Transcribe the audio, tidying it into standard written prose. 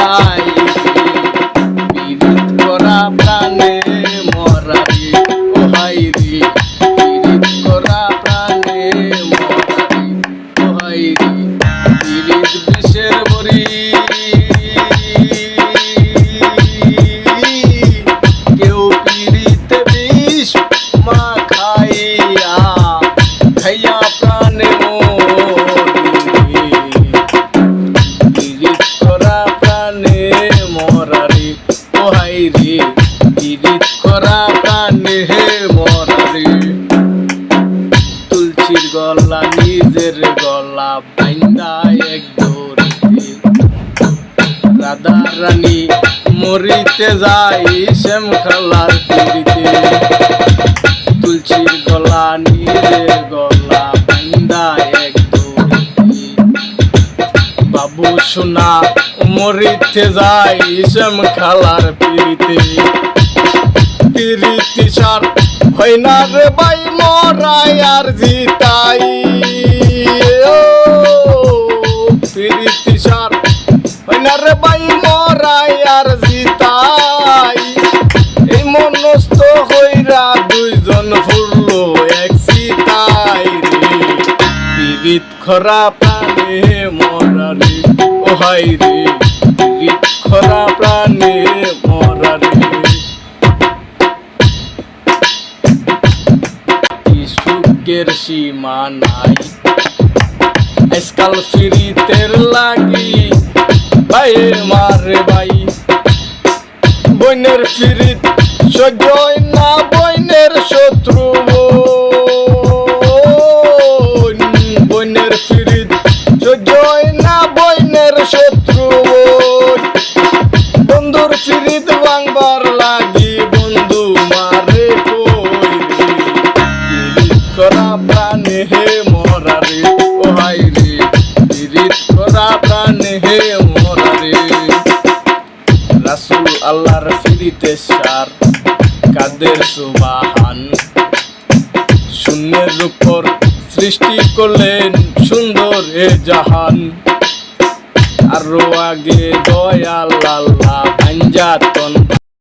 যাই পীড়িত করা প্রাণে মরারি ও হাই রে পীড়িত করা প্রাণে মরারি ও হাই রে পীড়িত বিষের বড়ি কেউ পীড়িতে বিষ মা খাইয়া খাইয়া প্রাণে পীড়িত করা প্রাণে মরারি ও হাই রে পীড়িত করা প্রাণে মরারি তুলসীর গলা নিজের গলা বাইন্দা এক দৌড়ে রাধা রানী মরিতে যাই শ্যাম খালার পিড়িতে তুলসীর গলা নিজের গলা বাইন্দা এক দৌড়ে বাবু সোনা মরিতে যাই শ্যাম খালার পিড়িতে পিড়িতি সার হয় না রে ভাই মরাই আর জিতাই ও পিড়িতি সার হয় না রে ভাই মরাই আর জিতাই এই মনস্থ হইরা দুইজন ফুরলো এক সিতাই রে পীড়িত খরা প্রাণে মরারি ও হাই রে পীড়িত খরা প্রাণে মরারি সুখের সীমা নাই আজকাল ফিরিতের লাগি ভাই মারে ভাই বইনের ফিরিত সহ্য না বইনের শত্রু বইনের ফিরিত সহ্য না বইনের শত্রু বন্ধুর ফিরিত ভাঙবার লাগি বন্ধু মারে করা প্রাণে হে মরারে ও হাই রে পীড়িত করা প্রাণে হে মরারে রাসূল আল্লাহর ফিরিতে সার কাদের সুবহান শূন্যের উপর সৃষ্টি করলেন সুন্দর এ জাহান আরো আগে দয়াল আল্লাহ আঞ্জাতন